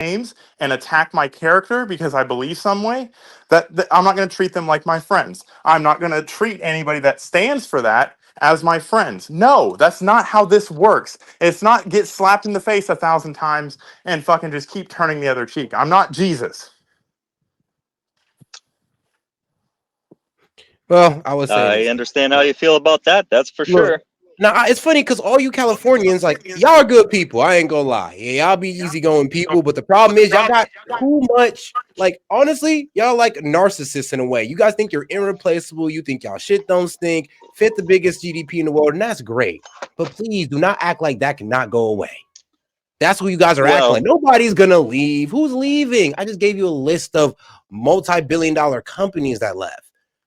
names and attack my character because I believe some way, that I'm not going to treat them like my friends. I'm not going to treat anybody that stands for that as my friends. No, that's not how this works. It's not get slapped in the face 1,000 times and fucking just keep turning the other cheek. I'm not Jesus. Well, I would say I this. understand how you feel about that. That's for Look, sure. now it's funny because all you Californians, like, y'all are good people. I ain't gonna lie. Yeah, y'all be easygoing people, but the problem is y'all got too much. Like, honestly, y'all like narcissists in a way. You guys think you're irreplaceable. You think y'all shit don't stink, fit the biggest GDP in the world, and that's great. But please do not act like that cannot go away. That's what you guys are acting like. Well, Nobody's gonna leave. Who's leaving? I just gave you a list of multi-billion-dollar companies that left.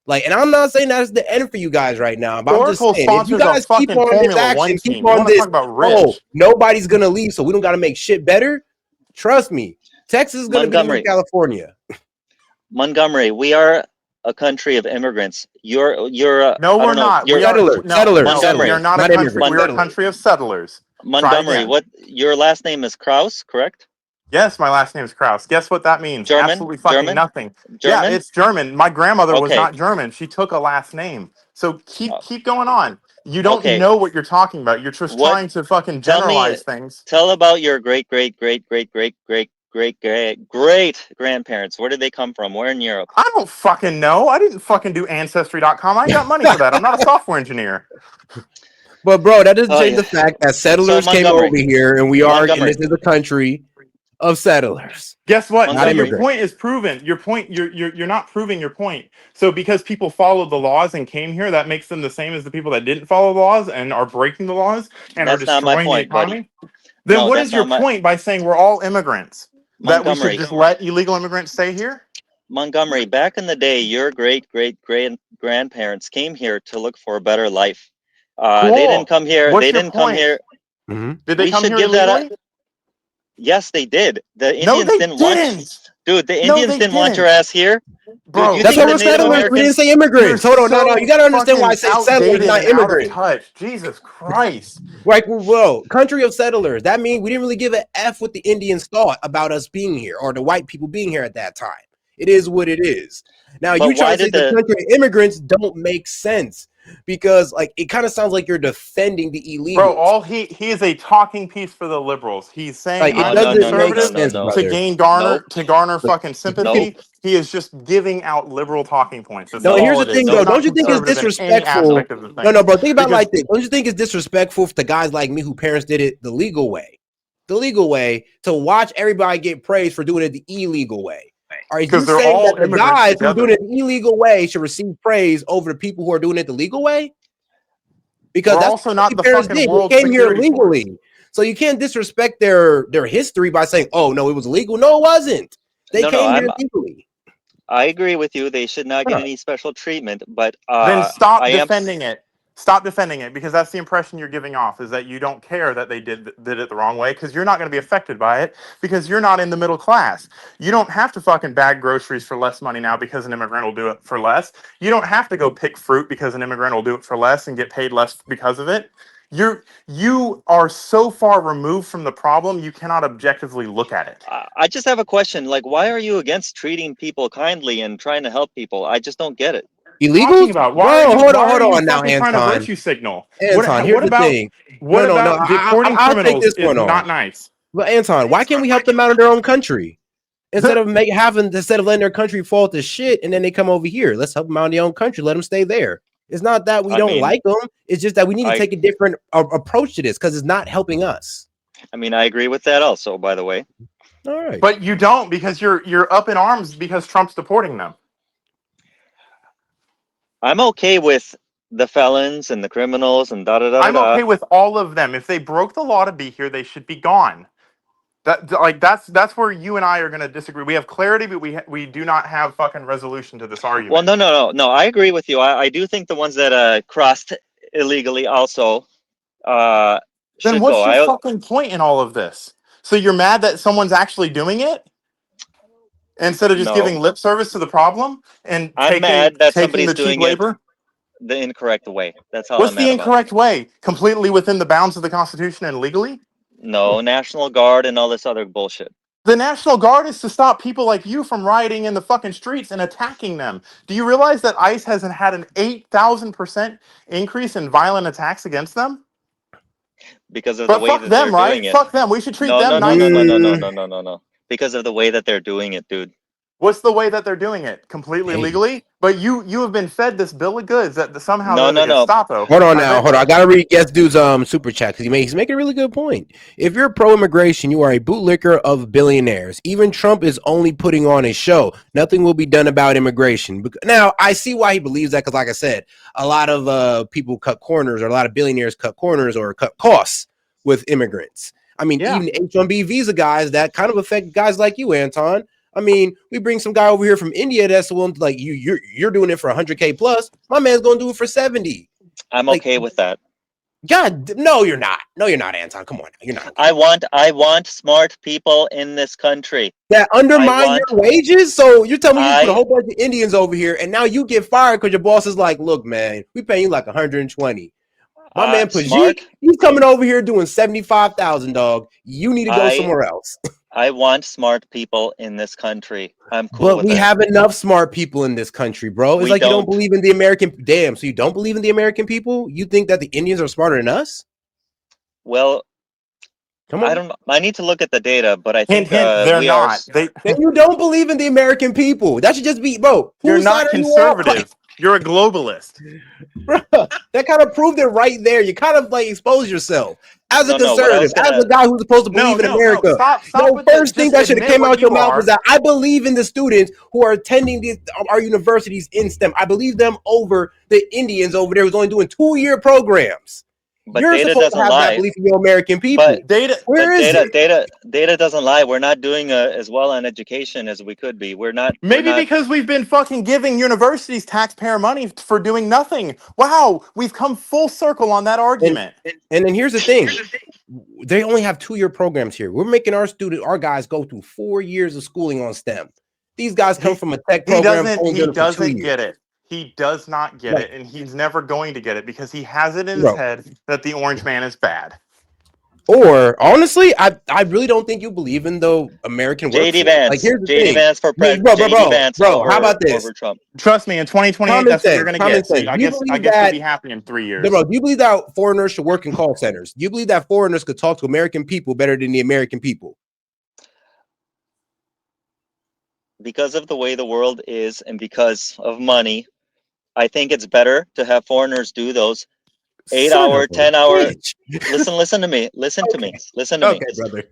Like, and I'm not saying that's the end for you guys right now, but I'm just Oracle saying if you sponsors a guys keep fucking on this Formula action, One keep team. You on want to this, talk about oh, rich? nobody's gonna leave, so we don't gotta make shit better. Trust me, Texas is gonna be the new Montgomery, California. Montgomery, we are a country of immigrants. No, I we're don't know, not. you're We are no. We Montgomery, are not a not country. We are immigrants. a country of settlers. Try Montgomery. again. What your last name is Kraus, correct? Yes, my last name is Kraus. Guess what that means? German, Absolutely fucking German, nothing. Yeah, German. it's German. My grandmother was Okay, not German. She took a last name. So keep uh, keep going on. You don't okay. know what you're talking about. You're just What? trying to fucking Tell me. generalize things. Tell about your great grandparents. Where did they come from? Where in Europe? I don't fucking know. I didn't fucking do ancestry.com. I ain't got money for that. I'm not a software engineer. But bro, that doesn't Oh change yeah. the fact that So settlers came over Montgomery, here, and and Montgomery, this is a country of settlers, Guess what? So not your Montgomery. immigrants. point is proven. Your point, you're not proving your point. So because people followed the laws and came here, that makes them the same as the people that didn't follow the laws and are breaking the laws and are That's not my destroying the point, buddy. economy. Then No, what that's is your not my point by saying we're all immigrants? That we should Montgomery. just let illegal immigrants stay here? Montgomery, back in the day, your great grandparents came here to look for a better life. They didn't Cool. come here. What's They your didn't come point? here. Mhm. Did they We come should here give that up. illegally? Yes, they did. The No, Indians they didn't want, didn't. dude. The No, Indians they didn't want your didn't. ass here, dude. You Bro, That's think why the we're Native settlers. We didn't Americans? say you're immigrants. Hold on, no. You so gotta understand why I fucking say settlers, outdated not and out of immigrants. touch. Jesus Christ. Like, whoa, country of settlers. That means we didn't really give a F what the Indians thought about us being here or the white people being here at that time. It is what it is. Now, But you try why to say did the the? country of immigrants don't make sense because, like, it kind of sounds like you're defending the Bro, illegals. all he is a talking piece for the liberals. He's saying Like, it No, I'm no, doesn't no, no, make no, conservative no, sense, no, to brother. gain nope, garner But fucking you can, nope, sympathy. He is just giving out liberal talking points. That's no, and nope, here's all the it is. thing, He's though. nope, not Don't you think it's nope, conservative in any disrespectful? aspect of the No, thing. no, bro. Think about it Because like this. Don't you think it's disrespectful to guys like me who parents did it the legal way? The legal way to watch everybody get praised for doing it the illegal way. Are you they're saying that all the immigrants guys who are doing together. it the illegal way should receive praise over the people who are doing it the legal way? Because We're that's also what not your the parents fucking did. They world came here security force. legally. So you can't disrespect their history by saying, oh, no, it was illegal. No, it wasn't. They no, no. came here legally. I agree with you. They should not get Huh. any special treatment. But Then stop I am. defending it. Stop defending it because that's the impression you're giving off is that you don't care that they did it the wrong way because you're not going to be affected by it because you're not in the middle class. You don't have to fucking bag groceries for less money now because an immigrant will do it for less. You don't have to go pick fruit because an immigrant will do it for less and get paid less because of it. You are so far removed from the problem you cannot objectively look at it. I just have a question. Like, why are you against treating people kindly and trying to help people? I just don't get it. Talking Illegals? about Bro, why hold are you on now, fucking trying to Anton. virtue signal? Anton, here's What the about thing. No, no, no. deporting I'll take criminals this is one on. not nice? But Anton, why can't we help them out in their own country instead of letting their country fall to shit and then they come over here? Let's help them out in their own country. Let them stay there. It's not that we I don't mean, like them. It's just that we need to I take a different approach to this because it's not helping us. I mean, I agree with that also, by the way. All right. But you don't because you're up in arms because Trump's deporting them. I'm okay with the felons and the criminals and da da da da I'm da. okay with all of them. If they broke the law to be here, they should be gone. That's where you and I are going to disagree. We have clarity, but we do not have fucking resolution to this Well, argument. no. I agree with you. I do think the ones that crossed illegally also Then should go. what's your I fucking point in all of this? So you're mad that someone's actually doing it instead of just no. giving lip service to the problem and I'm taking mad that taking the somebody's cheap doing it labor? the incorrect way. That's all What's I'm the mad about. incorrect way? Completely within the bounds of the Constitution and legally? No, National Guard and all this other bullshit. The National Guard is to stop people like you from rioting in the fucking streets and attacking them. Do you realize that ICE has had an 8,000% increase in violent attacks against them? Because of the But way fuck that they're them, doing right? it. Fuck them. We should treat No, them no, no, no, no, nicely. no, no, no, no, no, no. Because of the way that they're doing it, dude. What's the way that they're doing it? Completely Hey, legally? But you have been fed this bill of goods that somehow No, they're the no, no. Gestapo. hold on I now. bet Hold on. I gotta read Guest Dude's super chat because he's making a really good point. If you're pro-immigration, you are a bootlicker of billionaires. Even Trump is only putting on a show. Nothing will be done about immigration. Now I see why he believes that because, like I said, a lot of people cut corners, or a lot of billionaires cut corners or cut costs with immigrants. I mean, Yeah. even H-1B visa guys that kind of affect guys like you, Anton. I mean, we bring some guy over here from India that's willing to, like, you're doing it for 100K plus. My man's gonna do it for 70. I'm Like, okay with that. God, no, you're not. No, you're not, Anton. Come on, you're not. Okay. I want smart people in this country. That undermine your wages. So you're telling me you put a I whole bunch of Indians over here, and now you get fired because your boss is like, look, man, we paying you like 120. My man Pajik, smart. he's coming over here doing 75,000, dog. You need to go I somewhere else. I want smart people in this country. I'm cool But with we it. have enough smart people in this country, bro. It's We like you don't don't. believe in the American. Damn, so you don't believe in the American people? You think that the Indians are smarter than us? Well, Come I on. don't. I need to look at the data, but I Hint, think hint, they're we are. not. They Then you don't believe in the American people. That should just be, bro. You're Whose side not are you on? Like, conservative. You're a globalist. bro, that kind of proved it right there. You kind of like expose yourself as a No. What I conservative, was as gonna. a guy who's supposed to No, believe in no, no. America. Stop Your with the first thing just that should have admit came what out your you mouth was are. that I believe in the students who are attending our universities in STEM. I believe them over the Indians over there who's only doing 2-year programs. But You're data supposed to doesn't have that lie. belief in your American people. But Data Where is it? data doesn't lie. We're not doing as well on education as we could be. We're not. We're maybe not. because we've been fucking giving universities taxpayer money for doing nothing. Wow, we've come full circle on that And argument. and then here's the thing. They only have 2-year programs here. We're making our guys go through 4 years of schooling on STEM. These guys come He from a tech he program, doesn't only he doing it for 2 doesn't years. get it. He does not get Like, it, and he's never going to get it because he has it in his bro. head that the orange man is bad. Or honestly, I really don't think you believe in the American JD workforce. Like, Vance. here's the JD thing. Vance for JD Vance Bro, how about over this? Trump. Trust me, in 2028, Common that's what you're sense, gonna common get. So sense. I Do you guess believe you'll that, be happy in 3 years. bro, do you believe that foreigners should work in call centers? Do you believe that foreigners could talk to American people better than the American people? Because of the way the world is and because of money, I think it's better to have foreigners do those Son of 8-hour, a 10-hour. bitch. Listen to me. Listen to Okay. me. Listen to me. Okay, brother.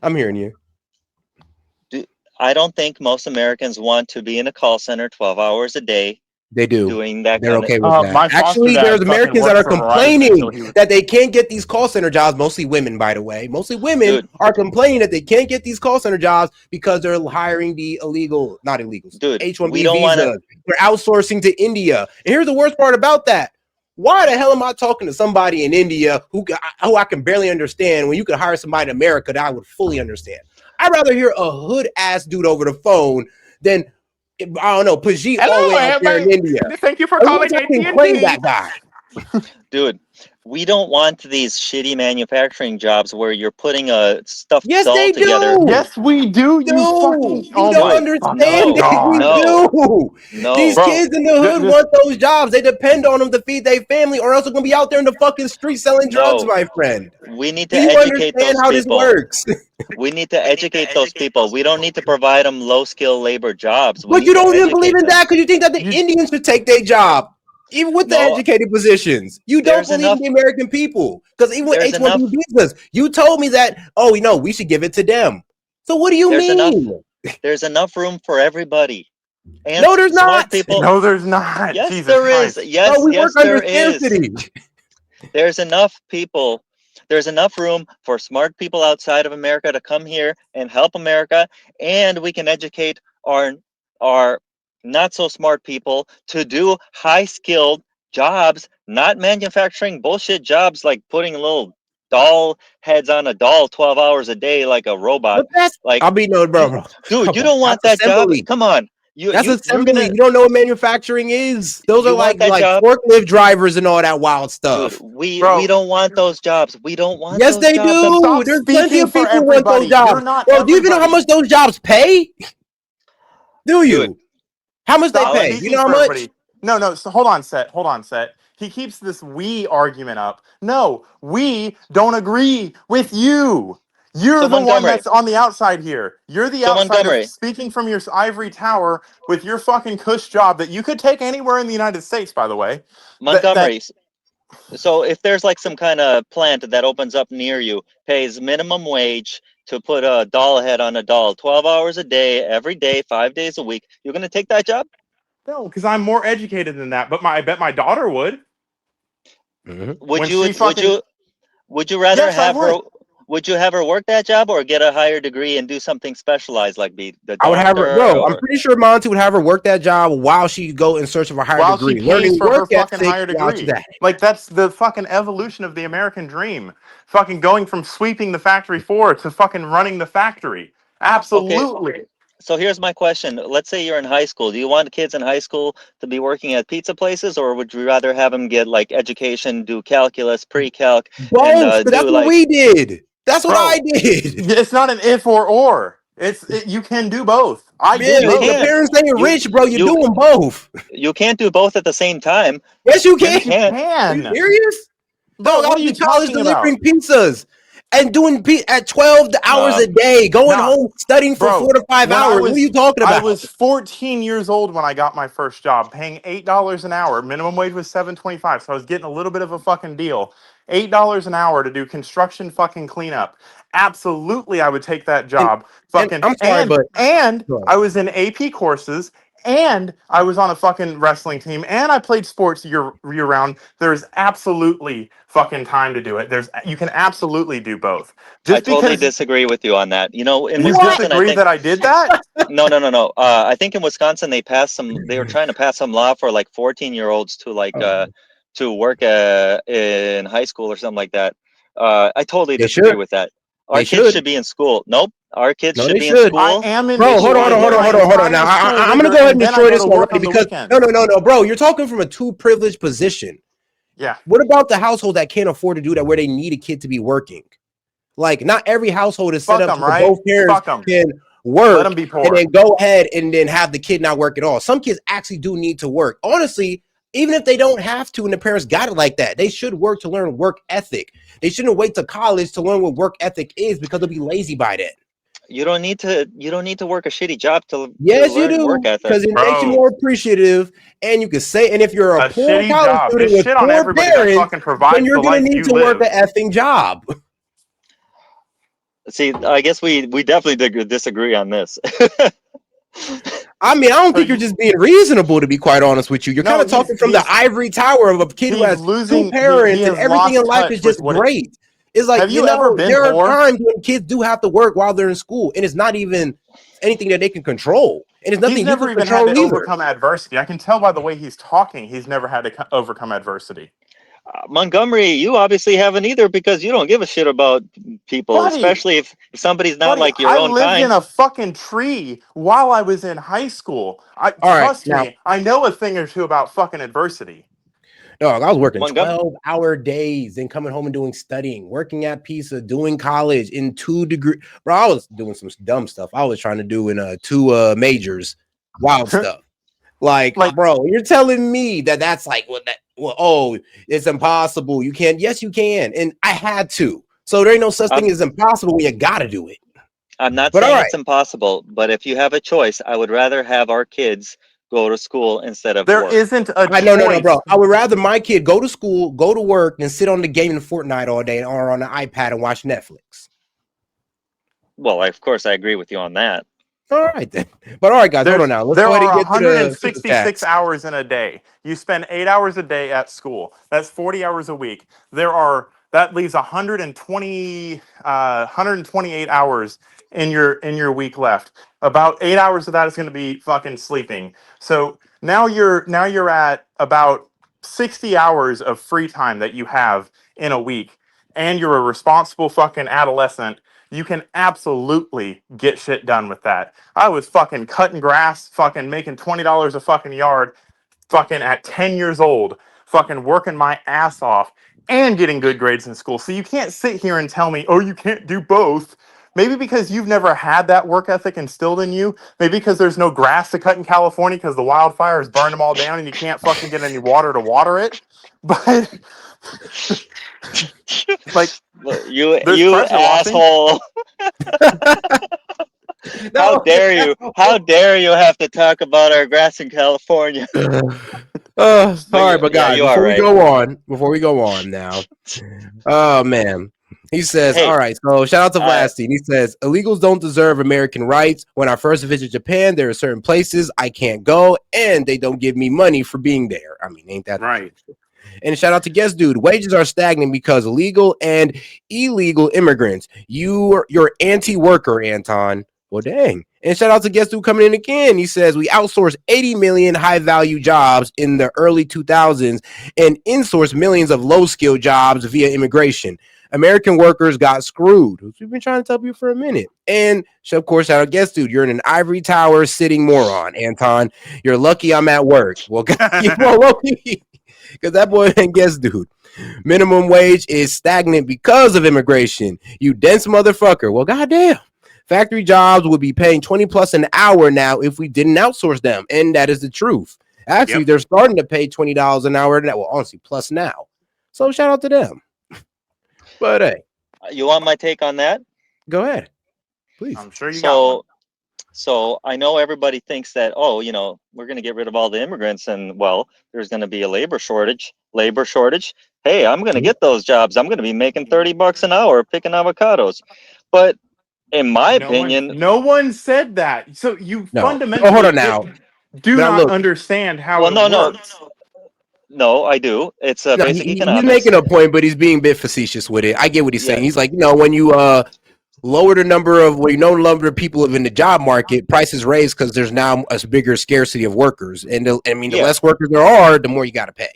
I'm hearing you. I don't think most Americans want to be in a call center 12 hours a day They do. doing that They're kind of. okay with that. My foster Actually, there's dad fucking Americans that worked are for Verizon until complaining he was. that they can't get these call center jobs. Mostly women, by the way. Mostly women Dude, are complaining that they can't get these call center jobs because they're hiring the illegal, not illegals, dude, we H-1B don't want to. visas. They're outsourcing to India. And here's the worst part about that. Why the hell am I talking to somebody in India who I can barely understand when you could hire somebody in America that I would fully understand? I'd rather hear a hood ass dude over the phone than, I don't know, Pajit all the Hello, way out there in everybody. India. Thank you for Like, calling I can claim AT&T. that guy. Dude, we don't want these shitty manufacturing jobs where you're putting a stuffed Yes, doll they together. do. Yes, we do. You fucking. You Oh don't my Dude, understand fucking no, it. We god, no, do. These no. bro. kids in the hood This want those jobs. They depend on them to feed their family, or else they're gonna be out there in the fucking street selling drugs, No. my friend. We need Do to you educate understand those how this people. works? We need to educate those people. We don't need to provide them low skill labor jobs. We But need you to don't even believe educate in them. that because you think that the you Indians should take their job, even with the No, educated positions. You don't there's believe in enough. the American people because even with There's H-1B enough. visas, you told me that, oh, we should give it to them. So what do you There's enough. mean? There's enough room for everybody. And No, there's smart not. people. no, there's not. Yes, Jesus there is. Christ. Bro, Yes, we work yes, under there is. scarcity. There's enough people. There's enough room for smart people outside of America to come here and help America, and we can educate our not so smart people to do high skilled jobs, not manufacturing bullshit jobs like putting little doll heads on a doll 12 hours a day like a robot. But that's, Like I'll be no, you, bro. dude, Come you on, don't want that's that job. assembly. Come on. That's you're assembly. gonna You don't know what manufacturing is. Those are you want like that job, forklift drivers and all that wild dude. stuff. We Bro, don't want those jobs. We don't want Yes, those they jobs. do. stop There's plenty speaking of for people who want those everybody. You're jobs. not Bro, do you even know how everybody. much those jobs pay? Do Dude, you? How much they Stop all I, pay? You know speaking how for much? everybody. No, no. So hold on, Set. Hold on, Set. He keeps this we argument up. No, we don't agree with you. You're so the one Montgomery, that's on the outside here. You're the so outsider Montgomery, speaking from your ivory tower with your fucking cush job that you could take anywhere in the United States, by the way. That Montgomery. So if there's like some kind of plant that opens up near you, pays minimum wage to put a doll head on a doll, 12 hours a day, every day, 5 days a week, you're gonna take that job? no, because I'm more educated than that. But I bet my daughter would Mhm. Would when you she would fucking. you would you rather Yes, I have her would. would you have her work that job or get a higher degree and do something specialized like be the I would have her, doctor bro. I'm or pretty sure Monty would have her work that job while she go in search of a higher While she degree, pays learning for her work fucking ethic higher while she's degree. at it. Like that's the fucking evolution of the American dream. Fucking going from sweeping the factory floor to fucking running the factory. okay, Absolutely. so here's my question. Let's say you're in high school. Do you want kids in high school to be working at pizza places, or would you rather have them get like education, do calculus, pre-calc, and Both, but do that's what like, we did. That's what I Bro, did. it's not an if or or. You can do both. I Yeah, did you your both. can't, parents ain't you rich, bro. You're you doing both. you can't do both at the same time. Yes, you You can. Yes, you can't. Are you can. serious? Bro, Dog, I what are was you in college talking about? delivering pizzas and doing at 12 hours Nah, a day, going Nah, home studying for bro. 4 to 5 When I hours. What are was you talking I about? was 14 years old when I got my first job, paying $8 an hour. Minimum wage was 7.25, so I was getting a little bit of a fucking deal. $8 an hour to do construction fucking cleanup. Absolutely, I would take that And job. and Fucking I'm sorry, but and go ahead. I was in AP courses, and I was on a fucking wrestling team, and I played sports year round. There's absolutely fucking time to do it. You can absolutely do both. I Just totally because disagree with you on that. You know, in you Wisconsin, I disagree think that I did that, no. I think in Wisconsin they were trying to pass some law for like 14-year-olds to like Oh, to work in high school or something like that. I totally they disagree should. with that. Our They kids should. should be in school. Nope, our kids No, should they be in should. I school am in Bro, hold on, school. hold I on, get hold on, my hold on, hold on. Now, entire school I'm gonna rigor, go ahead and and then I destroy go this to one work already on the because no, weekends. no, no, no, bro. You're talking from a too privileged position. Yeah, What about the household that can't afford to do that, where they need a kid to be working? Like, not every household is set fuck up to them, where right? both parents Fuck them. can Let them work be and then poor. go ahead and then have the kid not work at all. Some kids actually do need to work. Honestly, even if they don't have to and the parents got it like that, they should work to learn work ethic. They shouldn't wait to college to learn what work ethic is because they'll be lazy by then. You don't need to work a shitty job to Yes, you learn work do, ethic. because it makes you Bro, more appreciative. And you can say, and if you're a a poor shitty college job. student Just with shit on poor everybody that parents, fucking then provides you're the gonna life need you to work an live. effing job. See, I guess we definitely disagree on this. I mean, I don't So think you're you, just being reasonable, to be quite honest with you. You're kind no, of talking from the ivory tower of a kid who he's has two losing. He parents and has everything in lost life is touch with just what it. great. It's like, Have you ever been there are poor? times when kids do have to work while they're in school, and it's not even anything that they can control, and it's He's nothing you never can even had to control either. overcome adversity. I can tell by the way he's talking. He's never had to overcome adversity. Montgomery, you obviously haven't either because you don't give a shit about people, Buddy, especially if somebody's not buddy, like your I own lived in kind. a fucking tree while I was in high school. I All right, trust now, me, I know a thing or two about fucking adversity. dog, I was working Montgomery, 12-hour days, then coming home and doing studying, working at PISA, doing college in 2 degree. Bro, I was doing some dumb stuff. I was trying to do in two majors, wild stuff. Like, Like, bro, you're telling me that that's like what that? Well, oh, it's impossible. You can't. Yes, you can. And I had to. So there ain't no such I'm thing as impossible when you gotta do it. I'm not But all saying right, it's impossible, but if you have a choice, I would rather have our kids go to school instead of there work. isn't a I no, bro. choice. I would rather my kid go to school, go to work, and sit on the game in Fortnite all day or on the iPad and watch Netflix. Well, of course, I agree with you on that. All right then. But all right, guys, hold on now. Let's There go ahead and are get to the super 166 chats. hours in a day. You spend 8 hours a day at school. That's 40 hours a week. That leaves 128 hours in your week left. About 8 hours of that is going to be fucking sleeping. So now you're at about 60 hours of free time that you have in a week, and you're a responsible fucking adolescent. You can absolutely get shit done with that. I was fucking cutting grass, fucking making $20 a fucking yard, fucking at 10 years old, fucking working my ass off and getting good grades in school. So you can't sit here and tell me, oh, you can't do both. Maybe because you've never had that work ethic instilled in you. Maybe because there's no grass to cut in California because the wildfires burned them all down and you can't fucking get any water to water it. But like, You there's pressure washing. asshole. How dare you? How dare you have to talk about our grass in California? All right, but Yeah, guys, you are right. before we go on now, oh man, he says, Hey. all right, so shout out to Vlasty. He says, illegals don't deserve American rights. When I first visited Japan, there are certain places I can't go, and they don't give me money for being there. I mean, ain't that right? And shout out to Guest Dude. Wages are stagnant because illegal and illegal immigrants. You're anti-worker, Anton. Well, dang. And shout out to Guest Dude coming in again. He says we outsourced 80 million high-value jobs in the early 2000s and insourced millions of low-skill jobs via immigration. American workers got screwed. We've been trying to tell you for a minute. And of course, shout out Guest Dude. You're in an ivory tower sitting moron, Anton. You're lucky I'm at work. Well, you're more lucky. Because that boy ain't Guest Dude. Minimum wage is stagnant because of immigration. You dense motherfucker. Well, goddamn. Factory jobs would be paying 20 plus an hour now if we didn't outsource them. And that is the truth. Actually, they're starting to pay $20 an hour. Well, honestly, plus now. So shout out to them. But hey. You want my take on that? Go ahead. Please. I'm sure you got one. So I know everybody thinks that, oh, you know, we're going to get rid of all the immigrants and, well, there's going to be a labor shortage. Hey, I'm going to get those jobs. I'm going to be making $30 an hour picking avocados. But in my opinion, no one said that. So you fundamentally hold on now. do not understand how works. No, I do. It's basic economics. He's making a point, but he's being a bit facetious with it. I get what he's saying. He's like, you know, when you lower the number of people in the job market, prices raise because there's now a bigger scarcity of workers. And the less workers there are, the more you got to pay.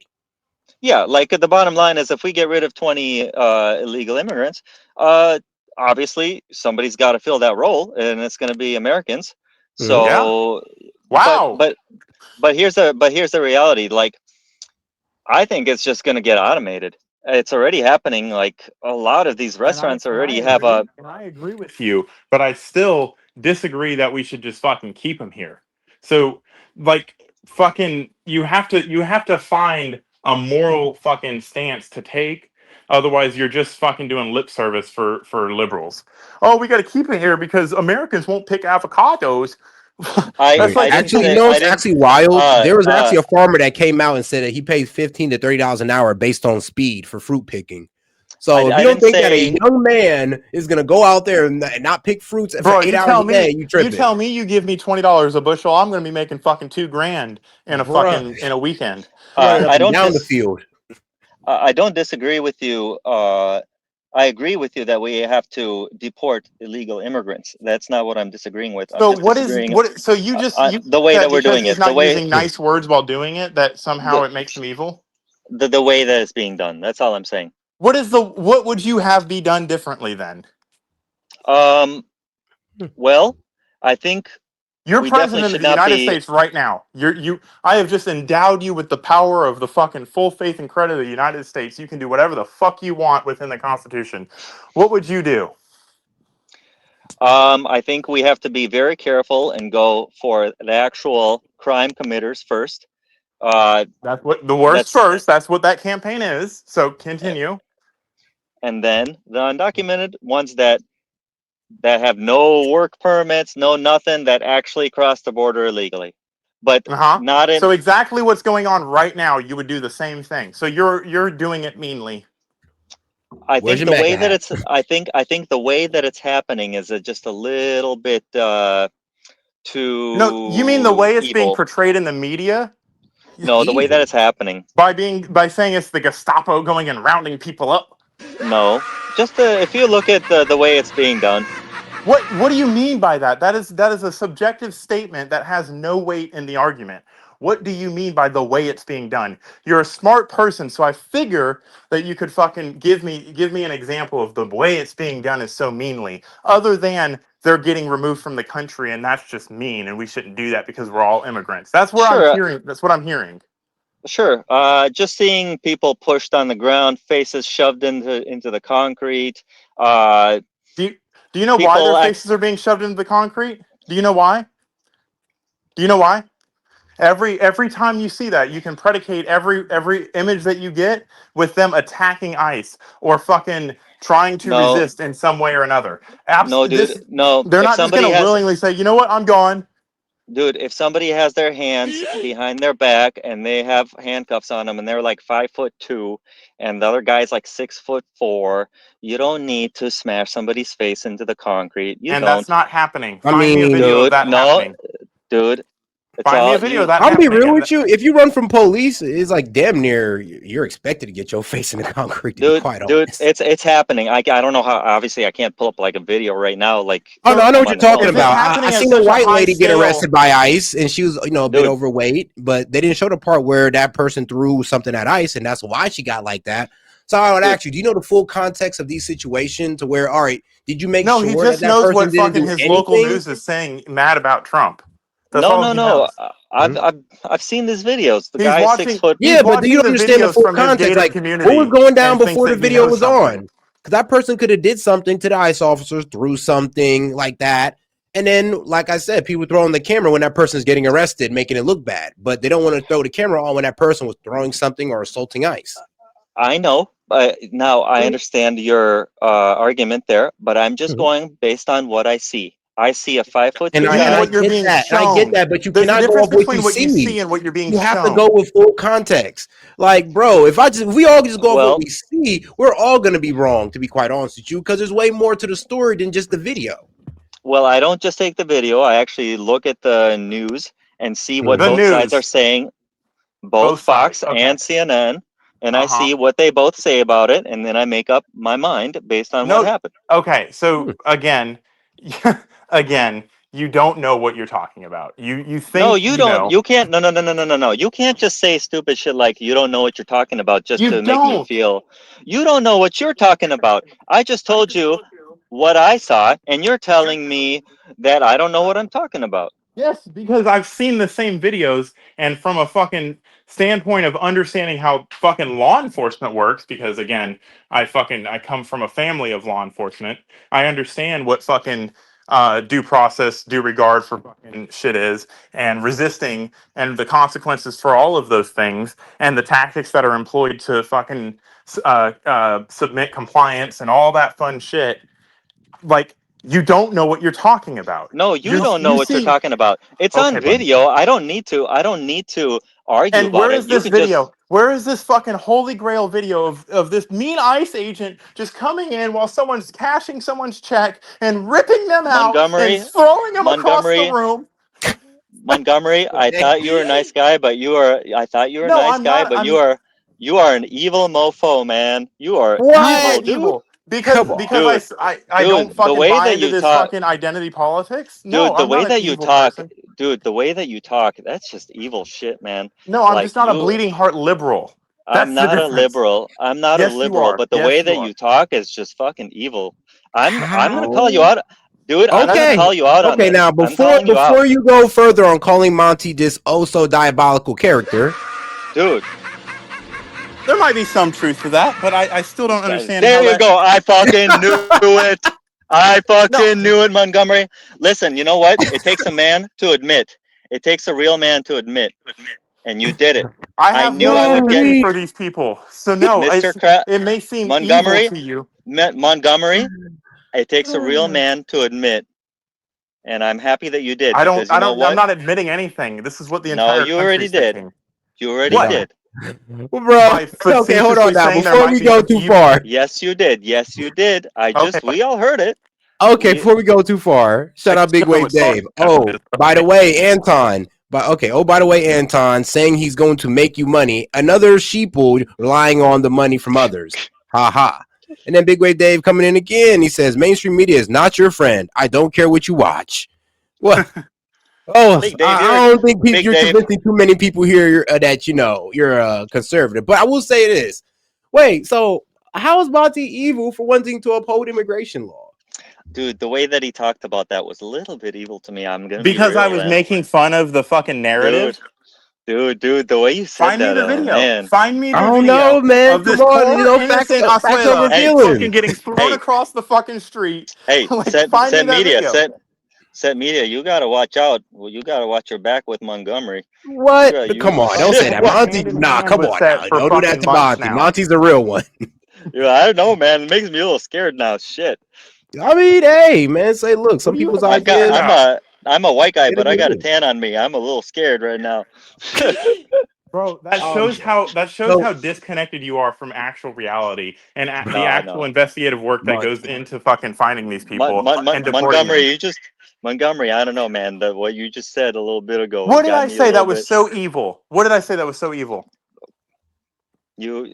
Yeah, like the bottom line is if we get rid of 20 illegal immigrants, obviously somebody's got to fill that role, and it's going to be Americans. So, wow. But here's the reality. Like, I think it's just going to get automated. It's already happening. Like a lot of these restaurants already have a. And I agree with you, but I still disagree that we should just fucking keep them here. So, like, fucking, you have to find a moral fucking stance to take. Otherwise, you're just fucking doing lip service for liberals. Oh, we got to keep it here because Americans won't pick avocados. Actually wild. There was actually a farmer that came out and said that he pays $15 to $30 an hour based on speed for fruit picking. So if you don't think that a young man is gonna go out there and not pick fruits for 8 hours a day, you tripping. You tell me you give me $20 a bushel, I'm gonna be making fucking $2,000 in a weekend. I don't down the field. I don't disagree with you. I agree with you that we have to deport illegal immigrants. That's not what I'm disagreeing with. So So you the way that we're doing it, not using nice words while doing it, that somehow it makes them evil. The way that it's being done. That's all I'm saying. What would you have be done differently then? Well, I think you're president of the United States right now. I have just endowed you with the power of the fucking full faith and credit of the United States. You can do whatever the fuck you want within the Constitution. What would you do? I think we have to be very careful and go for the actual crime committers first. That's what the worst first. That's what that campaign is. So continue. And then the undocumented ones that have no work permits, no nothing, that actually cross the border illegally. But not in. So exactly what's going on right now, you would do the same thing. So you're doing it meanly. I think the way that it's. I think the way that it's happening is just a little bit too. No, you mean the way it's being portrayed in the media? No, the way that it's happening. By saying it's the Gestapo going and rounding people up. No, just if you look at the way it's being done. What do you mean by that? That is a subjective statement that has no weight in the argument. What do you mean by the way it's being done? You're a smart person, so I figure that you could fucking give me an example of the way it's being done is so meanly, other than they're getting removed from the country and that's just mean and we shouldn't do that because we're all immigrants. That's where I'm Sure, hearing. That's what I'm hearing. sure. Just seeing people pushed on the ground, faces shoved into the concrete. Uh, Do you, do you know why their people act. faces are being shoved into the concrete? Do you know why? Do you know why? Every time you see that, you can predicate every image that you get with them attacking ICE or fucking trying to No, resist in some way or another. no, dude. No. They're If not just going somebody to has, willingly say, you know what, I'm gone. dude, if somebody has their hands behind their back and they have handcuffs on them and they're like 5'2" and the other guy's like 6'4", you don't need to smash somebody's face into the concrete. You And that's don't, not happening. I Find me a mean, video of dude. that No, happening. dude. It's Find me a all video of you. that I'll be happening. real with you. If you run from police, it's like damn near you're expected to get your face in the concrete. To be quite Dude, honest. it's happening. I don't know how. Obviously, I can't pull up like a video right now. Like Oh no, I know on what my you're talking phone, If it's but about. I happening at seen a such a white high lady get scale, arrested by ICE, and she was, a bit dude, overweight, but they didn't show the part where that person threw something at ICE, and that's why she got like that. So I would dude. ask you, do you know the full context of these situations? To where, all right, did you make no, he sure that just that knows person what didn't fucking do his local anything? news is saying mad about Trump. That's No, all no, he no. knows. I've seen these videos. The He's guy is 6 watching foot. he's Yeah, but do you watching the understand the videos full from his context? gated Like, what was community going down and thinks before the that he video knows was something. on? Because that person could have did something to the ICE officers, threw something like that, and then, like I said, people throwing the camera when that person's getting arrested, making it look bad. But they don't want to throw the camera on when that person was throwing something or assaulting ICE. I know. Now I understand your argument there, but I'm just Mhm. going based on what I see. I see a 5'2" And You I mean and I guy. what you're get being that, and I get shown. that, but you There's a cannot go difference off what you between what you see. see and what you're being You have to go shown. with full context. Like, bro, if we all just go off what Well, we see, we're all gonna be wrong, to be quite honest with you, because there's way more to the story than just the video. well, I don't just take the video. I actually look at the news and see what The Mhm. both sides are news. saying, both Both sides. Fox Okay. and CNN, and I Uh-huh. see what they both say about it, and then I make up my mind based on what No, happened. okay. Hmm. So again, again, you don't know what you're talking about. You No, think you you don't. know. You can't. No, no, no, no, no, no, no. You can't just say stupid shit like you don't know what you're talking about just You to make me don't. feel you don't know what you're talking about. I just told you what I saw, and you're telling me that I don't know what I'm talking about. Yes, because I've seen the same videos, and from a fucking standpoint of understanding how fucking law enforcement works, because again, I come from a family of law enforcement. I understand what fucking due process, due regard for fucking shit is, and resisting, and the consequences for all of those things, and the tactics that are employed to fucking submit compliance and all that fun shit. Like, you don't know what you're talking about. No, you You're don't know you what you're see. talking about. It's Okay, on buddy. video. I don't need to. I don't need to argue And about where it. is You this could just video? Where is this fucking holy grail video of this mean ICE agent just coming in while someone's cashing someone's check and ripping them out and Montgomery, throwing them across the Montgomery, room? Montgomery, I thought you were a nice guy, but you are I thought you were a No, nice I'm guy, not. but you are an evil mofo, man. You are How am I evil, What? dude. evil? Come on. Because Dude, I don't dude, the fucking way buy that into you this talk, fucking identity politics. No, dude, the I'm way not an that you evil talk, person. dude, the way that you talk, that's just evil shit, man. No, I'm Like just not a you bleeding heart liberal. I'm That's the not a difference. liberal. I'm not a Yes, you liberal, are. but the way Yes, you that are. you talk is just fucking evil. I'm gonna call you How? out. Dude, I'm gonna That's Okay. call you out on Okay. this. Now, I'm before calling you out. before you go further on calling Monty this oh so diabolical character, Dude, there might be some truth to that, but I still don't understand there how you that. go. I fucking knew it. I No, fucking knew it, Montgomery. Listen, you know what? It takes a man to admit. It takes a real man to admit. And you did it. I I have knew no I would get empathy golly, for these people. So no, Mr. Crab it may seem evil Montgomery. to you. Montgomery, it takes a real man to admit. And I'm happy that you did because you know I'm what? not admitting anything. This is what the No, entire you already country's did. thinking. You already What? bro, did. bro. By Okay, hold on facetiously now. saying there Before might we be go some too evil. far, Yes, you did. Yes, you did. Okay, but We all heard it. okay, We before we go too far, shout I out still Big know Wave what song Dave. that Oh, is. by the way, Anton. By the way, Anton saying he's going to make you money. Another sheeple relying on the money from others. Ha ha. And then Big Wave Dave coming in again. He says mainstream media is not your friend. I don't care what you watch. What? Oh, Big Dave, I don't think Big you're Dave. convincing too many people here that you're conservative. But I will say this. Wait, so how is Monty evil for wanting to uphold immigration law? Dude, the way that he talked about that was a little bit evil to me. I'm gonna be Because I real, was man. making fun of the fucking Dude, narrative. dude, the way you said Find me that, the video. man. Find me I the don't know, video man. of Come this on, poor facts innocent facts over Azuela Hey, fucking feelings. getting thrown hey, across the fucking street. hey, Like, find me set that media, video. set media. You gotta watch out. Well, you gotta watch your back with Montgomery. You What? got you. Come on, don't Fucking say went that. What? Monty, hand in nah, hand come with on Set now. for Don't do that fucking to months Monty. now. Monty's the real one. Yeah, I don't know, man. It makes me a little scared now. Shit. I mean, hey, man, say, look, What some are you people's fucking scared ideas. about? I'm a white guy, It is but I what got it a is. tan on me. I'm a little scared right now. Bro, that Um, shows how so, disconnected you are from actual reality and the No, actual no. investigative work that goes Monty. into fucking finding these people and deporting Montgomery, them. Montgomery, I don't know, man. What you just said a little bit ago, What it did got I me a say little that was bit. so evil? What did I say that was so evil? You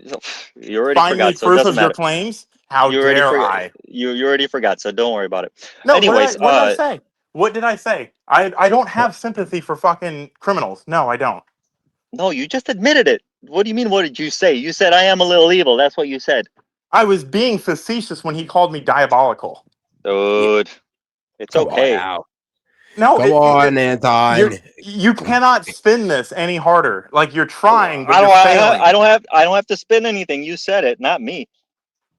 you already Find me forgot, so it proof doesn't of your matter. claims? How You already dare forgot. I? You already forgot, so don't worry about it. No, Anyways, what did I say? What did I say? I don't have sympathy for fucking criminals. No, I don't. no, you just admitted it. What do you mean? What did you say? You said I am a little evil. That's what you said, I was being facetious when he called me diabolical. Yeah, dude. It's come on okay. now. No, Come on, you cannot spin this any harder. Like you're trying, but I you're don't. failing. I don't have to spin anything. You said it, not me.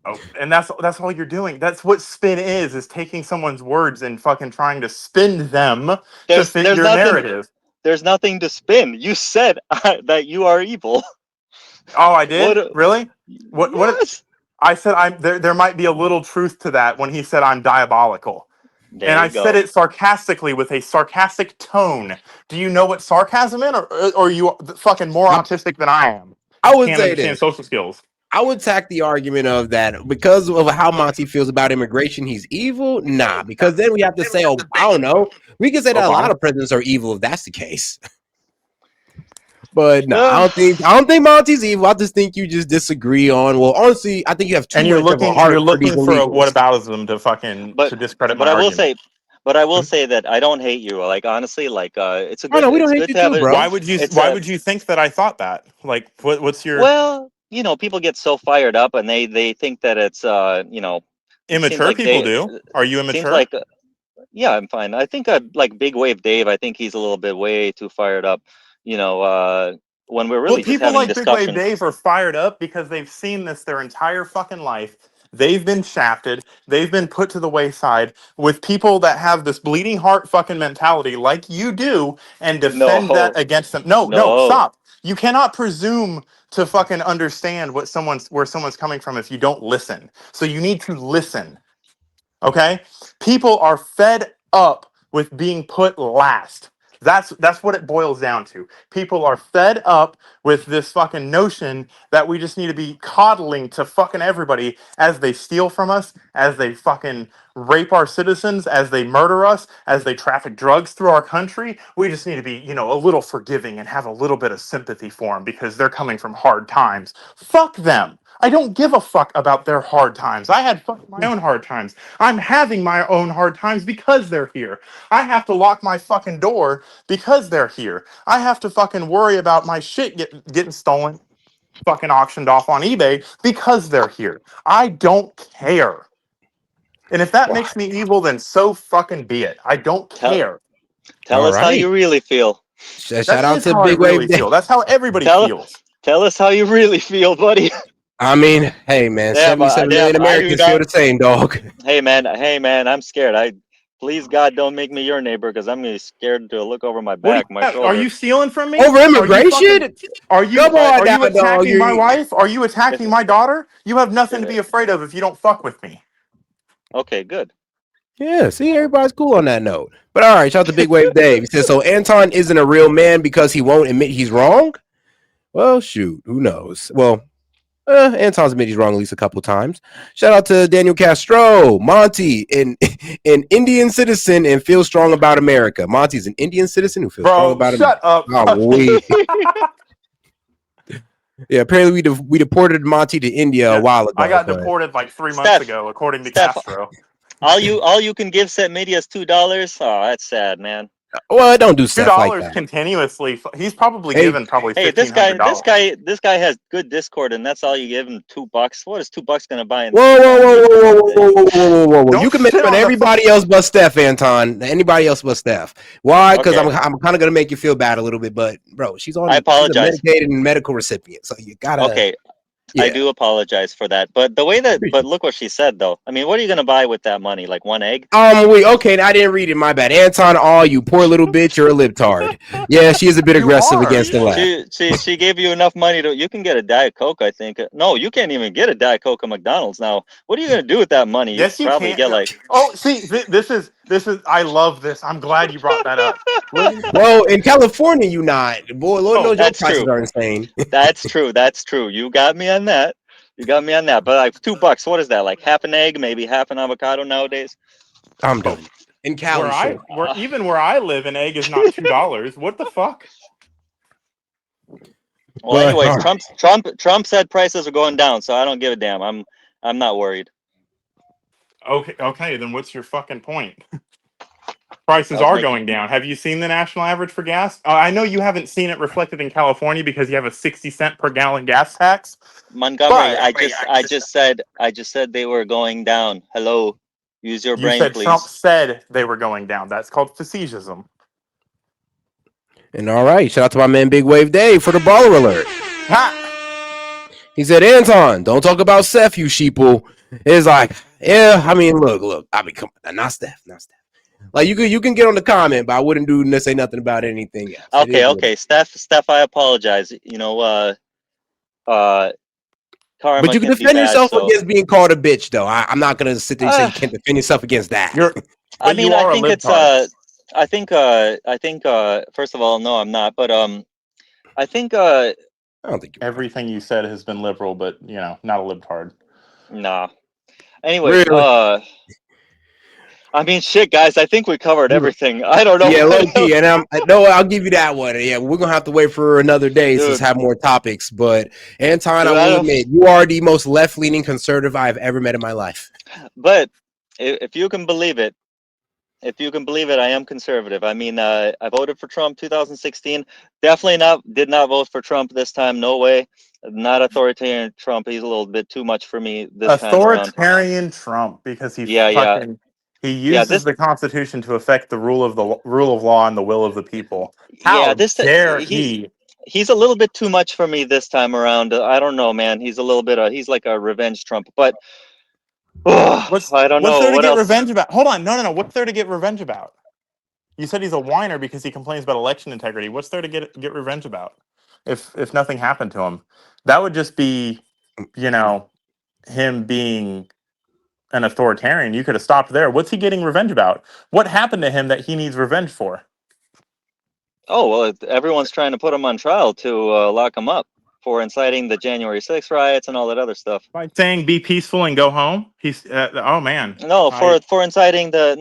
Oh, and that's all you're doing. That's what spin is taking someone's words and fucking trying to spin them to fit There's your nothing. narrative. There's nothing to spin. You said that you are evil. Oh, I did? What? Really? What Yes. I said I'm there might be a little truth to that when he said I'm diabolical. There And you I said go. it sarcastically with a sarcastic tone. Do you know what sarcasm is, or are you fucking more autistic than I am? I would Can't say understand this. social skills. I would tack the argument of that because of how Monty feels about immigration, he's evil. Nah, because then we have to say, oh, I don't know. We can say that a lot Obama. of presidents are evil if that's the case. But no, Uh, I don't think Monty's evil. I just think you just disagree on. Well, honestly, I think you have too And much of a you're heart for these looking for a illegals. whataboutism to fucking but to discredit but my I will argument. say, that I don't hate you. Like honestly, like Oh no, we don't it's hate good you to have too, it. bro. It's Why a would you think that I thought that? Like what's your well, people get so fired up and they think that it's it seems immature like people they do? Are you seems immature? like yeah, I'm fine. I think like Big Wave Dave. I think he's a little bit way too fired up. You know, when we're Well, really just people having like Big Wave discussion. Dave are fired up because they've seen this their entire fucking life. They've been shafted. They've been put to the wayside with people that have this bleeding heart fucking mentality like you do and defend that No, against them. No, no, no. stop. You cannot presume to fucking understand where someone's coming from if you don't listen. So you need to listen. Okay? People are fed up with being put last. That's what it boils down to. People are fed up with this fucking notion that we just need to be coddling to fucking everybody as they steal from us, as they fucking rape our citizens, as they murder us, as they traffic drugs through our country. We just need to be, a little forgiving and have a little bit of sympathy for them because they're coming from hard times. Fuck them. I don't give a fuck about their hard times. I had fucking my own hard times. I'm having my own hard times because they're here. I have to lock my fucking door because they're here. I have to fucking worry about my shit getting stolen, fucking auctioned off on eBay because they're here. I don't care. And if that Wow. makes me evil, then so fucking be it. I don't Tell care. tell All us how right. you really feel. That Shout out is to how I Big really Wave Day. feel. That's how everybody Tell feels. tell us how you really feel, buddy. I mean, hey man, Damn, 77 million damn. I do Americans feel not. the same, dog. Hey man, I'm scared. Please God, don't make me your neighbor because I'm gonna be scared to look over my What do back, my are shoulder. you stealing from me? Over Are you fucking immigration? Come If I on are now, you dog. attacking my wife? Are you if attacking my daughter? You have nothing to if be afraid of if you don't fuck with me. okay, good. Yeah, see, everybody's cool on that note. But all right, shout out to Big Wave Dave. He says, so Anton isn't a real man because he won't admit he's wrong? Well, shoot, who knows? Well, Anton's admitted he's wrong at least a couple times. Shout out to Daniel Castro, Monty, an Indian citizen and feels strong about America. Monty's an Indian citizen who feels strong Bro, about America. shut up. Oh, we. Yeah, apparently we deported Monty to India a Yeah, while I ago, got but deported like 3 months Steph, ago, according to Steph, Castro. all you can give Set Media is $2. Oh, that's sad, man. Well, don't do $2 stuff like that. continuously. He's probably Hey, given probably Hey, $1,500. this guy has good Discord, and that's all you give him, $2. What is $2 gonna buy in whoa, whoa, on whoa, YouTube whoa, whoa, nowadays? whoa, whoa, whoa, whoa, whoa! You Don't can make shit fun of on the everybody else but Steph, Anton. Anybody else but Steph. Why? Because Okay, I'm kind of gonna make you feel bad a little bit, but bro, she's I a apologize. medicated and medical recipient, so you gotta, Okay, I yeah. do apologize for that. But but look what she said though. I mean, what are you gonna buy with that money? Like one egg? Wait, okay, I didn't read it. My bad, Anton. Oh, you poor little bitch, you're a libtard. Yeah, she is a bit You aggressive are. against the left. She gave you enough money to. You can get a Diet Coke, I think. No, you can't even get a Diet Coke at McDonald's now. What are you gonna do with that money? You Yes, could you probably can. get like. Oh, see, this is. I love this. I'm glad you brought that up. Well, in California, you not. Boy, Lord Oh, knows your That's prices true. are insane. That's true. That's true. You got me on that. You got me on that. But like $2, what is that? Like half an egg, maybe half an avocado nowadays. I'm oh, done. In Cali, sure. where I live, an egg is not $2. What the fuck? Well, But anyways, Trump said prices are going down, so I don't give a damn. I'm not worried. Okay, then what's your fucking point? I Prices was are making going down. Have you seen the national average for gas? I know you haven't seen it reflected in California because you have a 60 cent per gallon gas tax. Montgomery. But I just said they were going down. Hello, use your you brain, said Trump please. said they were going down. That's called facetious. and all right, shout out to my man Big Wave Dave for the baller alert. Ha! He said, Anton, don't talk about Seth, you sheeple. It's like, yeah, I mean, look. I mean, come on, not Steph. Like you can get on the comment, but I wouldn't say nothing about anything else. It is what it Okay, is. Steph, I apologize. Uh, But karma you can can be defend bad. yourself So, against being called a bitch, though. I'm not gonna sit there and say uh, you can't defend yourself against that. You're, I but mean, you I are a think it's libtard. first of all, no, I'm not. But I think I don't think you're wrong. Everything you said has been liberal, but not a libtard. nah. Anyways, Really? I mean, shit, guys. I think we covered everything. I don't know Yeah, what low key, else, and I'll give you that one. Yeah, we're gonna have to wait for another day to dude. have more topics. But Anton, I Dude, I will don't. admit, you are the most left-leaning conservative I've ever met in my life. But if you can believe it, I am conservative. I mean, I voted for Trump 2016. Definitely did not vote for Trump this time. No way. Not authoritarian Trump. He's a little bit too much for me this time around. Authoritarian Trump because Yeah, yeah, he yeah. uses the Constitution to affect the rule of law and the will of the people. Yeah, How dare he? he's a little bit too much for me this time around. I don't know, man. He's a little bit. He's like a revenge Trump. But I don't What's know there to what get else. revenge about? Hold on, no. What's there to get revenge about? You said he's a whiner because he complains about election integrity. What's there to get revenge about? If nothing happened to him, that would just be, you know, him being an authoritarian. You could have stopped there. What's he getting revenge about? What happened to him that he needs revenge for? Oh well, everyone's trying to put him on trial to lock him up for inciting the January 6th riots and all that other stuff. By saying be peaceful and go home. He's oh man. No, I for inciting the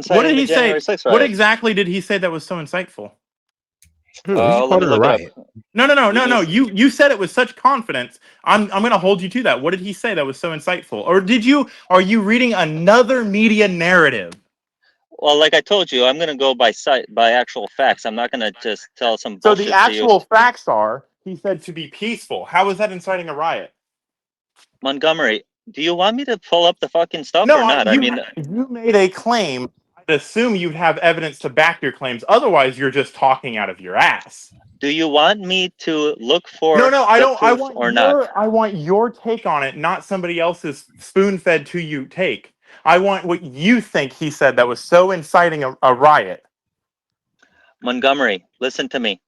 What did inciting the he January say? 6th What riots. exactly did he say that was so insightful? He just Let called me it a look it up. riot. Give me. No. You said it with such confidence. I'm going to hold you to that. What did he say that was so insightful? Or are you reading another media narrative? Well, like I told you, I'm gonna go by actual facts. I'm not gonna just tell some So the bullshit to you. actual facts are he said to be peaceful. How is that inciting a riot? Montgomery, do you want me to pull up the fucking stuff No, or not? I mean, you made a claim. I'd assume you'd have evidence to back your claims. Otherwise, you're just talking out of your ass. do you want me to look for No, I the don't. proof or not? I want your take on it, not somebody else's spoon-fed to you take. I want what you think he said that was so inciting a riot. Montgomery, listen to me.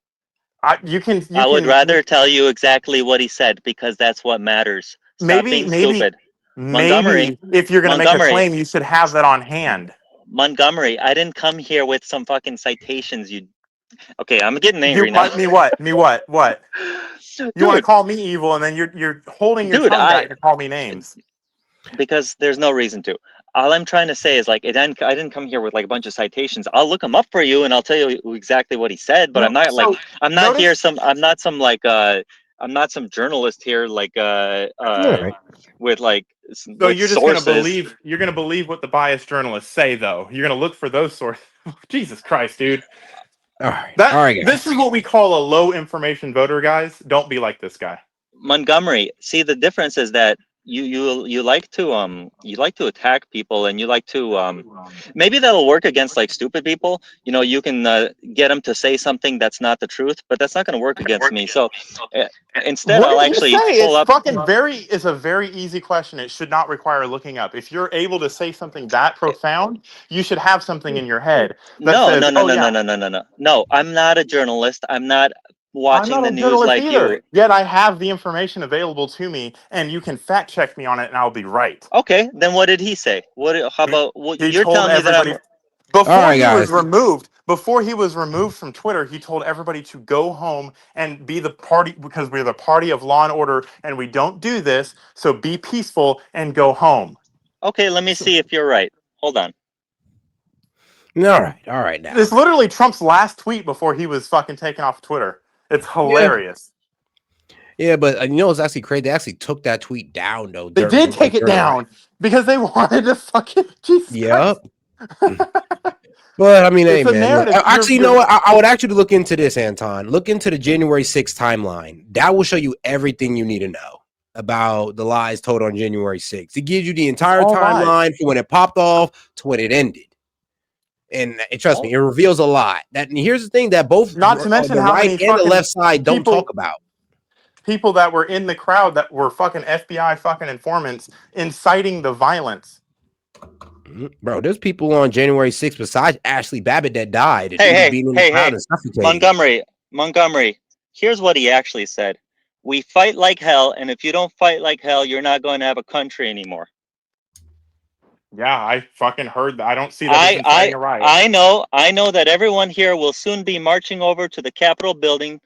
You I would can rather tell you exactly what he said because that's what matters. Stop maybe being stupid. Montgomery, maybe if you're going to make a Montgomery, claim, you should have that on hand. Montgomery, I didn't come here with some fucking citations. Okay, I'm getting You angry now. me what? Me what? What? You want to Dude, call me evil and then you're holding your dude, tongue back to call me names. because there's no reason to. All I'm trying to say is like I didn't come here with like a bunch of citations. I'll look them up for you and I'll tell you exactly what he said, but No, I'm not like so notice I'm not some like I'm not some journalist here, like right. with like So with you're just gonna sources. believe what the biased journalists say, though. You're gonna look for those sources. Jesus Christ, dude. All right, guys. This is what we call a low information voter, guys. Don't be like this guy. Montgomery, see the difference is that you like to attack people, and you like to maybe that'll work against like stupid people. You can get them to say something that's not the truth, but that's not going to work against me. So uh, instead, What I'll did you actually say? pull up. It's a very easy question. It should not require looking up. If you're able to say something that profound, you should have something in your head that No, says, no, no, "Oh no, no, yeah, no, no, no, no. No, I'm not a journalist. I'm not I'm watching not the a news journalist like you. either. Yet I have the information available to me, and you can fact check me on it, and I'll be right." Okay, then what did he say? How about what He you're told telling me that everybody I'm All right, guys. before he was removed from Twitter, he told everybody to go home and be the party because we're the party of law and order, and we don't do this. So be peaceful and go home. okay, let me see if you're right. Hold on. All right now. It's literally Trump's last tweet before he was fucking taken off Twitter. It's Yeah. hilarious. Yeah, but it's actually crazy. They actually took that tweet down though. They did take it down because they wanted to fucking Jesus Christ. Yep. But I mean, hey It's a man, look, narrative. actually, you know what? I would actually look into this, Anton. Look into the January 6th timeline. That will show you everything you need to know about the lies told on January 6th. It gives you the entire all lies. timeline from when it popped off to when it ended. And trust me, it reveals a lot. And here's the thing that both Not to mention the how right many and the fucking left side don't people talk about. people that were in the crowd that were fucking FBI fucking informants inciting the violence. Bro, there's people on January 6th besides Ashley Babbitt that died. And Hey, being in the crowd and suffocating. Montgomery. Here's what he actually said. We fight like hell, and if you don't fight like hell, you're not going to have a country anymore. Yeah, I fucking heard that. I don't see that as inciting a riot. I know that everyone here will soon be marching over to the Capitol building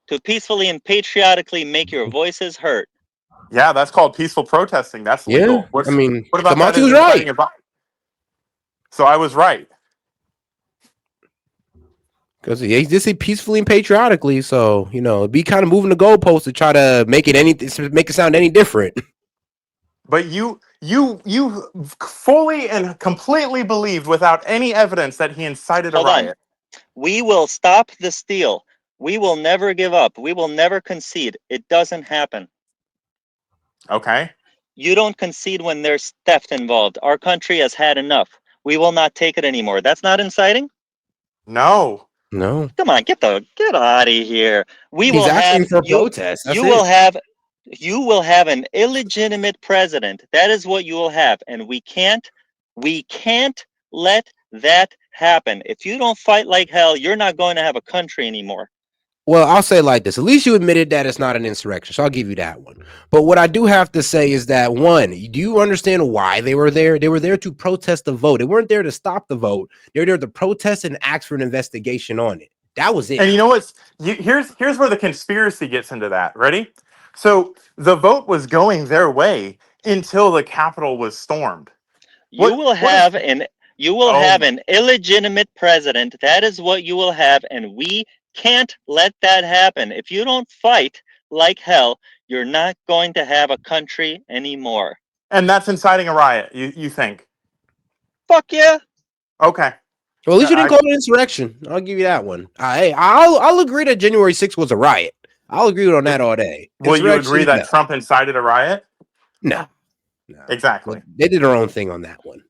to peacefully and patriotically make your voices heard. Yeah, that's called peaceful protesting. That's legal. I mean, what about that Monty as was inciting right. a violence? So I was right. Because he did say peacefully and patriotically, so it'd be kind of moving the goalpost to try to make it sound any different. But you fully and completely believed without any evidence that he incited a riot. We will stop the steal. We will never give up. We will never concede. It doesn't happen. Okay. You don't concede when there's theft involved. Our country has had enough. We will not take it anymore. That's not inciting? No. Come on, get out of here. He's asking for protest. That's You will have an illegitimate president. That is what you will have, and we can't let that happen. If you don't fight like hell, you're not going to have a country anymore. Well, I'll say it like this. At least you admitted that it's not an insurrection, so I'll give you that one. But what I do have to say is that, one, do you understand why they were there? They were there to protest the vote. They weren't there to stop the vote. They were there to protest and ask for an investigation on it. That was it. And you know what's here's where the conspiracy gets into that. Ready? So the vote was going their way until the Capitol was stormed. You will have an illegitimate president. That is what you will have, and we can't let that happen. If you don't fight like hell, you're not going to have a country anymore. And that's inciting a riot, you think? Fuck yeah. Okay. Well, at least you didn't call it an insurrection. I'll give you that one. I'll agree that January 6th was a riot. I'll agree on that all day. Will you agree that Trump incited a riot? No. Exactly. They did their own thing on that one.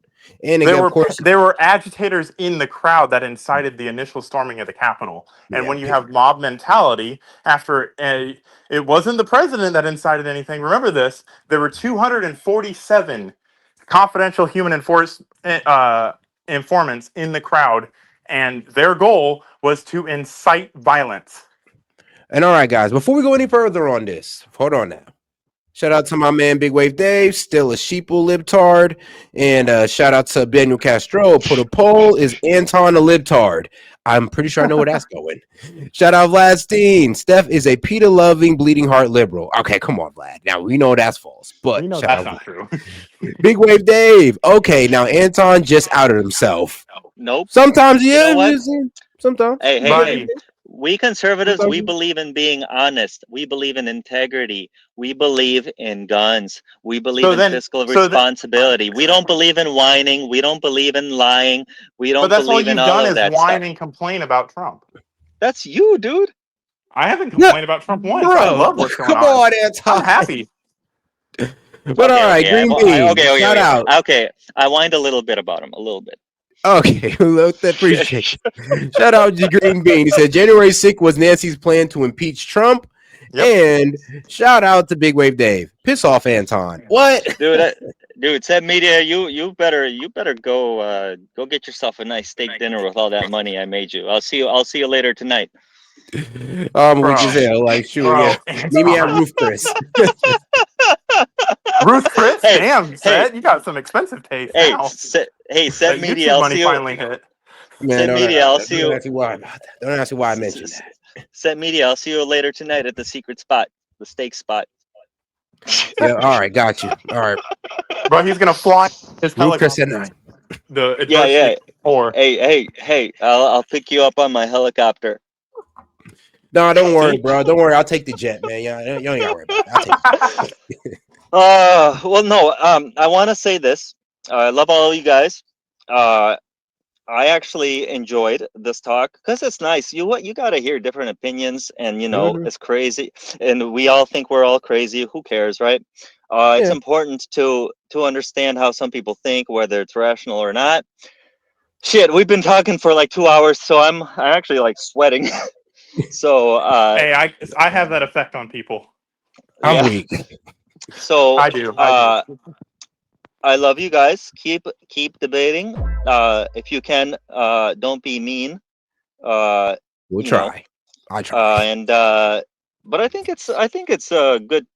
And again, there were agitators in the crowd that incited the initial storming of the Capitol. And when you have mob mentality, it wasn't the president that incited anything. Remember this: there were 247 confidential human informants in the crowd, and their goal was to incite violence. And all right, guys, before we go any further on this, hold on now. Shout out to my man Big Wave Dave, still a sheeple libtard. And shout out to Daniel Castro. Put a poll, is Anton a libtard? I'm pretty sure I know where that's going. Shout out Vlad Steen. Steph is a PETA loving, bleeding heart liberal. Okay, come on, Vlad. Now we know that's false, but that's not true. Big Wave Dave. Okay, now Anton just outed himself. Nope. Sometimes he is. Sometimes. Hey, We conservatives, we believe in being honest. We believe in integrity. We believe in guns. We believe in fiscal responsibility. We don't believe in whining. We don't believe in lying. We don't believe in all of that stuff. Whine stuff. and complain about Trump. That's you, dude. I haven't complained about Trump once. Bro, I love what's going on. Come on, Anton. I'm happy. But all right, Green Bean. Shout out. Okay, I whined a little bit about him, a little bit. Okay, appreciate it. Shout out to Green Bean. He said January 6th was Nancy's plan to impeach Trump. Yep. And shout out to Big Wave Dave. Piss off, Anton. What? Dude, said media, you better go get yourself a nice steak dinner with all that money I made you. I'll see you later tonight. I'm weak as hell. Like, shoot, yeah. Meet me at Ruth Chris. Ruth Chris? Hey, damn, Seth, you got some expensive taste now. Seth Media, I'll see you. Finally hit. Man, I'll see you. Don't ask me why about that. Don't ask me why I mentioned that. Seth Media, I'll see you later tonight at the secret spot, the steak spot. Yeah, all right, got you. All right. Bro, he's gonna fly his helicopter. Or hey, I'll pick you up on my helicopter. No, don't worry, bro. Don't worry. I'll take the jet, man. You ain't got to worry about it. I'll take it. Well, no. I want to say this. I love all you guys. I actually enjoyed this talk because it's nice. You got to hear different opinions, and it's crazy, and we all think we're all crazy. Who cares, right? It's important to understand how some people think, whether it's rational or not. Shit, we've been talking for like 2 hours, so I'm actually like sweating. So hey, I have that effect on people. I'm weak. So I do. I love you guys. Keep debating. If you can, don't be mean. We'll try. I try. But I think it's good,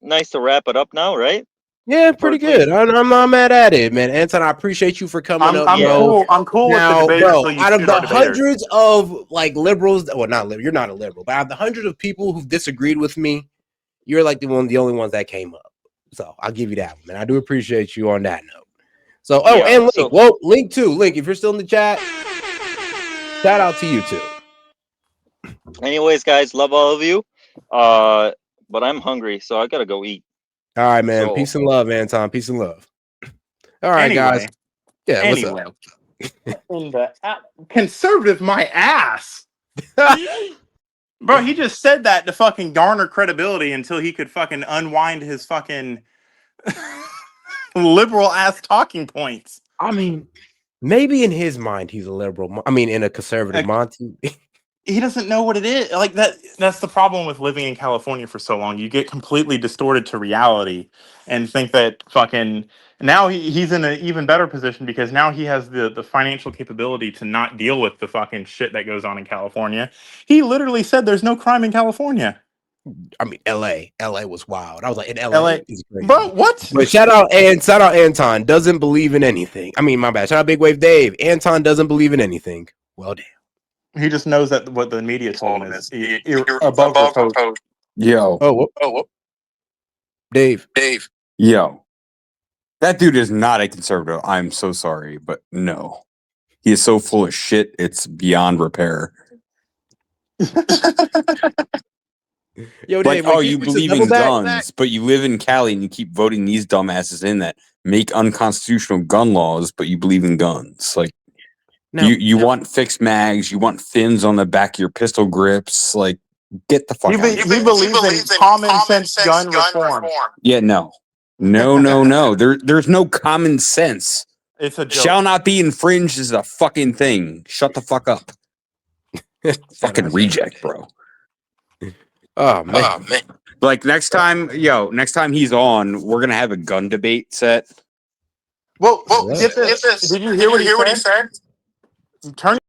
nice to wrap it up now, right? Yeah, pretty good. I'm not mad at it, man. Anton, I appreciate you for coming up, bro. I'm cool now, with the debate. Bro, out of the hundreds of like liberals, well, you're not a liberal, but out of the hundreds of people who've disagreed with me, you're like the only ones that came up. So I'll give you that one, man. I do appreciate you on that note. So, and Link, Link, if you're still in the chat, shout out to you too. Anyways, guys, love all of you. But I'm hungry, so I gotta go eat. All right, man. So, peace and love, Anton. Peace and love. All right, guys. Yeah, what's up? In the conservative, my ass. Bro, he just said that to fucking garner credibility until he could fucking unwind his fucking liberal ass talking points. I mean, maybe in his mind he's a liberal. I mean, in a conservative Monty. He doesn't know what it is. Like that's the problem with living in California for so long. You get completely distorted to reality and think that fucking now he's in an even better position because now he has the financial capability to not deal with the fucking shit that goes on in California. He literally said there's no crime in California. I mean, LA was wild. I was like, in LA is crazy. Bro, what? But shout out Anton, doesn't believe in anything. I mean, my bad. Shout out Big Wave Dave. Anton doesn't believe in anything. Well, damn. He just knows that what the media told him is above reproach. Yo. Oh. Dave. Yo. That dude is not a conservative. I'm so sorry, but no. He is so full of shit, it's beyond repair. Yo, Dave, like, you believe in guns, but you live in Cali and you keep voting these dumbasses in that make unconstitutional gun laws, but you believe in guns. Like, you want fixed mags, you want fins on the back of your pistol grips. Like, get the fuck out of here. He believes in common sense gun reform. Yeah, no. There's no common sense. It's a joke. Shall not be infringed is a fucking thing. Shut the fuck up. Fucking reject, bro. Oh man. Like next time he's on, we're gonna have a gun debate set. Well, did you hear what he said? Turn